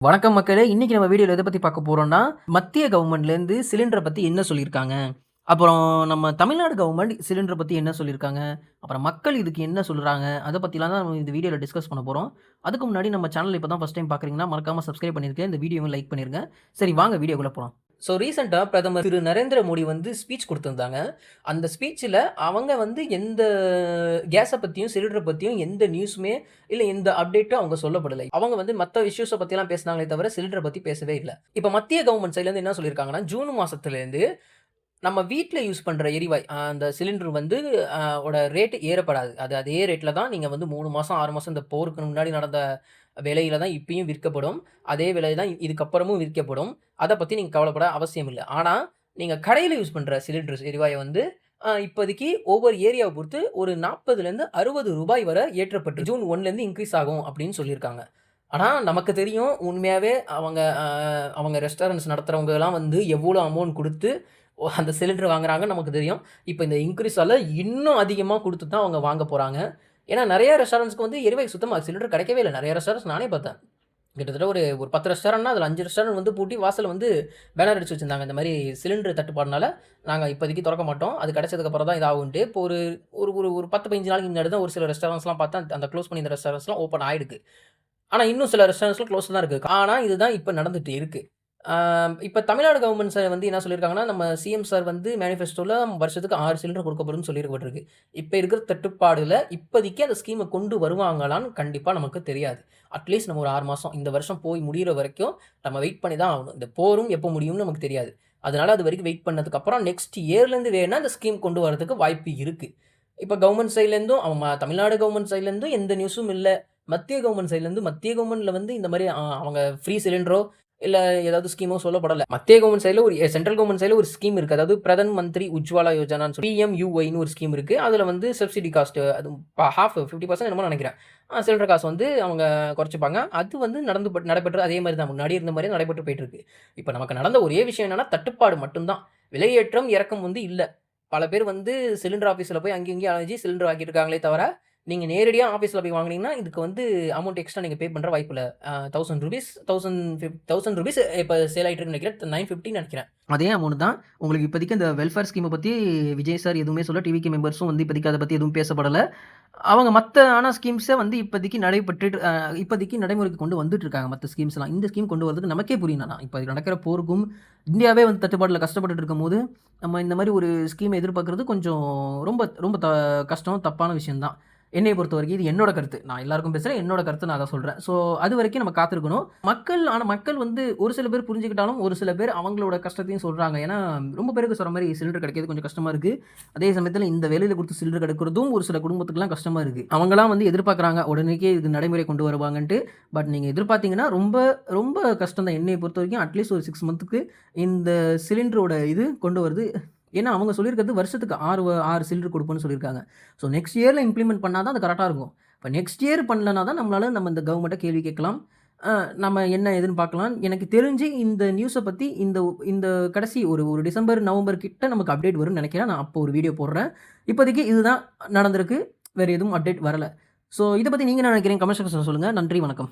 வணக்கம் மக்களே! இன்னைக்கு நம்ம வீடியோல எத பத்தி பார்க்க போறோம்னா, மத்திய கவர்மெண்ட்லேருந்து சிலிண்டர பத்தி என்ன சொல்லியிருக்காங்க? அப்புறம் நம்ம தமிழ்நாடு கவர்மெண்ட் சிலிண்டர பத்தி என்ன சொல்லியிருக்காங்க? அப்புறம் மக்கள் இதுக்கு என்ன சொல்றாங்க? அத பத்திலாம் தான் நம்ம இந்த வீடியோல டிஸ்கஸ் பண்ண போறோம். அதுக்கு முன்னாடி நம்ம சேனல் இப்ப தான் ஃபர்ஸ்ட் டைம் பார்க்குறீங்கன்னா, மறக்காம சப்ஸ்கிரைப் பண்ணிருங்க. இந்த வீடியோவும் லைக் பண்ணிருங்க. சரி வாங்க வீடியோக்குள்ள போலாம். ரீசென்ட்டா பிரதமர் திரு நரேந்திர மோடி வந்து ஸ்பீச் குடுத்திருந்தாங்க. அந்த ஸ்பீச்ல அவங்க வந்து எந்த கேஸ பத்தியும், சிலிண்டர பத்தியும் எந்த நியூஸுமே இல்ல எந்த அப்டேட்டும் அவங்க சொல்லப்படலை. அவங்க வந்து மத்த இஷ்யூஸ பத்திலாம் பேசினாங்களே தவிர, சிலிண்டர பத்தி பேசவே இல்ல. இப்ப மத்திய கவர்ன்மெண்ட் சைட்லருந்து என்ன சொல்லியிருக்காங்கன்னா, ஜூன் மாசத்துலேருந்து நம்ம வீட்ல யூஸ் பண்ற எரிவாயு அந்த சிலிண்டர் வந்து ஓட ரேட் ஏறப்படாது. அது அதே ரேட்ல தான் நீங்க வந்து 3 மாசம், 6 மாசம் இந்த போருக்கு முன்னாடி நடந்த விலையில தான் இப்பயும் விற்கப்படும். அதே விலை தான் இதுக்கப்புறமும் விற்கப்படும். அத பத்தி நீங்க கவலைப்பட அவசியம் இல்ல. ஆனா, நீங்க கடையில யூஸ் பண்ற சிலிண்டர் எரிவாயு வந்து இப்போதைக்கு ஒவ்வொரு ஏரியாவ பொறுத்து ஒரு ரூ. 40லேருந்து ரூ. 60 வரை ஏற்றப்பட்டு ஜூன் 1லேருந்து இன்கிரீஸ் ஆகும் அப்படின்னு சொல்லியிருக்காங்க. ஆனா, நமக்கு தெரியும் உண்மையாவே அவங்க ரெஸ்டாரண்ட்ஸ் நடத்துறவங்கலாம் வந்து எவ்வளோ அமௌண்ட் குடுத்து அந்த சிலிண்டர் வாங்குறாங்கன்னு நமக்கு தெரியும். இப்ப இந்த இன்கிரீஸால இன்னும் அதிகமா குடுத்து தான் அவங்க வாங்க போறாங்க. ஏன்னா நெறைய ரெஸ்டாரண்ட்ஸ்க்கு வந்து எரிவாயு சுத்தமா சிலிண்டர் கிடைக்கவே இல்ல. நெறைய ரெஸ்டாரண்ட்ஸ் நானே பார்த்தேன். கிட்டத்தட்ட ஒரு ஒரு 10 ரெஸ்டாரண்ட்னா, அதுல 5 ரெஸ்டாரண்ட் வந்து பூட்டி வாசல்ல வந்து பேனர் அடிச்சு வச்சிருந்தாங்க. இந்த மாரி சிலிண்டர் தட்டுப்பாடுனால நாங்க இப்போதைக்கு தொறக்க மாட்டோம். அது கிடைச்சதுக்கு அப்புறம் தான் இதாகுன்ட்டு. இப்போ ஒரு ஒரு ஒரு ஒரு 10, 15 நாளைக்கு முன்னாடி தான் ஒரு சில ரெஸ்டாரண்ட்ஸ்லாம் பார்த்தா, அந்த க்ளோஸ் பண்ணியிருந்த ரெஸ்டாரண்ட்ஸ்லாம் ஓப்பன் ஆயிருக்கு. ஆனா, இன்னும் சில ரெஸ்டாரண்ட்ஸ்லாம் க்ளோஸ்ல தான் இருக்கு. ஆனா, இதுதான் இப்ப நடந்துட்டு இருக்கு. ஆ இப்ப தமிழ்நாடு கவர்ன்மெண்ட் சார் வந்து என்ன சொல்லியிருக்காங்கன்னா, நம்ம சிஎம் சார் வந்து மேனிஃபெஸ்டோல வருஷத்துக்கு 6 சிலிண்டர் கொடுக்கப்படும்னு சொல்லியிருக்கப்பட்டிருக்கு. இப்ப இருக்கிற தட்டுப்பாடுல இப்போதைக்கு அந்த ஸ்கீம கொண்டு வருவாங்களான்னு கண்டிப்பா நமக்கு தெரியாது. அட்லீஸ்ட் நம்ம ஒரு 6 மாசம் இந்த வருஷம் போய் முடியிற வரைக்கும் நம்ம வெயிட் பண்ணி தான் ஆகணும். இந்த போரும் எப்போ முடியும்னு நமக்கு தெரியாது. அதனால அது வரைக்கும் வெயிட் பண்ணதுக்கு அப்புறம் நெக்ஸ்ட் இயர்லேருந்து வேணா இந்த ஸ்கீம் கொண்டு வரதுக்கு வாய்ப்பு இருக்கு. இப்ப கவர்ன்மெண்ட் சைட்லேருந்தும் தமிழ்நாடு கவர்ன்மெண்ட் சைட்லேருந்தும் எந்த நியூஸும் இல்ல. மத்திய கவர்ன்மெண்ட் சைட்லேருந்து மத்திய கவர்ன்மெண்ட்ல வந்து இந்த மாரி அவங்க ஃப்ரீ சிலிண்டரோ இல்ல ஏதாவது ஸ்கீமோ சொல்லப்படல. மத்திய கவர்ன்மெண்ட் சைட்ல ஒரு சென்ட்ரல் கவர்ன்மெண்ட் சைட்ல ஒரு ஸ்கீம் இருக்கு. அதாவது பிரதான் மந்திரி உஜ்வாலா யோஜனான்னு சொல்லி பிஎம்யுஒய்ன்னு ஒரு ஸ்கீம் இருக்கு. அதுல வந்து சப்சிடி காஸ்ட் அது ஹால்ஃப் 50% என்னமோ நெனைக்கிறேன். சிலிண்டர் காசு வந்து அவங்க குறைச்சுப்பாங்க. அது வந்து நடைபெற்று அதே மாரி தான் முன்னாடி இருந்த மாரியே நடைபெற்று போயிட்டு இருக்கு. இப்ப நமக்கு நடந்த ஒரே விஷயம் என்னன்னா, தட்டுப்பாடு மட்டும் தான். விலையேற்றம், இறக்கம் வந்து இல்ல. பல பேர் வந்து சிலிண்டர் ஆஃபீஸ்ல போய் அங்கேயும் இங்கேயும் அலைஞ்சு சிலிண்டர் வாங்கிட்டு இருக்காங்களே தவிர, நீங்க நேரடியா ஆஃபீஸ்ல போய் வாங்குனீங்கன்னா, இதுக்கு வந்து அமௌண்ட் எக்ஸ்ட்ரா நீங்க பே பண்ற வாய்ப்பில்ல. ₹1000 இப்ப சேல் ஆயிட்டு இருக்குன்னு நெனைக்கிறேன். 950 நெனைக்கிறேன். அதே அமௌண்ட் தான். உங்களுக்கு இப்போதைக்கு அந்த வெல்ஃபேர் ஸ்கீம பத்தி விஜய் சார் எதுவுமே சொல்ல. டிவிகே மெம்பர்ஸும் வந்து இப்போதைக்கு அத பத்தி எதுவும் பேசப்படல. அவங்க மத்த ஸ்கீம்ஸ வந்து இப்போதைக்கு இப்போதைக்கு நடைமுறைக்கு கொண்டு வந்துட்டு இருக்காங்க மத்த ஸ்கீம்ஸ்லாம். இந்த ஸ்கீம் கொண்டு வரதுக்கு நமக்கே புரியல. இப்ப நடக்கிற போருக்கும் இந்தியாவே வந்து தட்டுப்பாடுல கஷ்டப்பட்டுட்டு இருக்கும்போது, நம்ம இந்த மாரி ஒரு ஸ்கீம எதிர்பார்க்கிறது கொஞ்சம் ரொம்ப ரொம்ப கஷ்டம், தப்பான விஷயம் தான். என்னைய பொறுத்தவரைக்கும் இது என்னோட கருத்து. நான் எல்லாருக்கும் பேசுறேன். என்னோட கருத்து நான் அதான் சொல்றேன். அதுவரைக்கும் நம்ம காத்திருக்கணும். மக்கள் வந்து ஒரு சில பேர் புரிஞ்சுக்கிட்டாலும், ஒரு சில பேர் அவங்களோட கஷ்டத்தையும் சொல்றாங்க. ஏன்னா, ரொம்ப பேருக்கு சொல்ற மாரி சிலிண்டர் கிடைக்கிறது கொஞ்சம் கஷ்டமா இருக்கு. அதே சமயத்தில இந்த விலையில குடுத்து சிலிண்டர் கிடைக்கிறதும் ஒரு சில குடும்பத்துக்குலாம் கஷ்டமா இருக்கு. அவங்கலாம் வந்து எதிர்பார்க்குறாங்க. உடனேக்கே இது நடைமுறை கொண்டு வருவாங்கன்ட்டு. பட் நீங்க எதிர்பார்த்தீங்கன்னா, ரொம்ப ரொம்ப கஷ்டம் தான். என்னைய பொறுத்தவரைக்கும் அட்லீஸ்ட் ஒரு 6 மந்த்துக்கு இந்த சிலிண்டரோட இது கொண்டு வரது ஏன்னா, அவங்க சொல்லியிருக்கிறது வருஷத்துக்கு 6 சிலிண்டர் குடுப்போம்ன்னு சொல்லியிருக்காங்க. நெக்ஸ்ட் இயர்ல இம்ப்ளிமெண்ட் பண்ணா தான் அது கரெக்ட்டா இருக்கும். இப்ப நெக்ஸ்ட் இயர் பண்ணலனா தான் நம்ம இந்த கவர்மெண்ட்ட கேள்வி கேட்கலாம். அ நம்ம என்ன ஏதுன்னு பார்க்கலாம். எனக்கு தெரிஞ்சு இந்த நியூஸ பத்தி இந்த கடைசி ஒரு டிசம்பர், நவம்பர் கிட்ட நமக்கு அப்டேட் வரும்னு நெனைக்கிறேன். நான் அப்போ ஒரு வீடியோ போடுறேன். இப்போதைக்கு இதுதான் நடந்திருக்கு. வேற எதுவும் அப்டேட் வரல. இத பத்தி நீங்க என்ன நெனைக்கிறீங்க? கமெண்ட் செக்ஷன்ல சொல்லுங்க. நன்றி, வணக்கம்.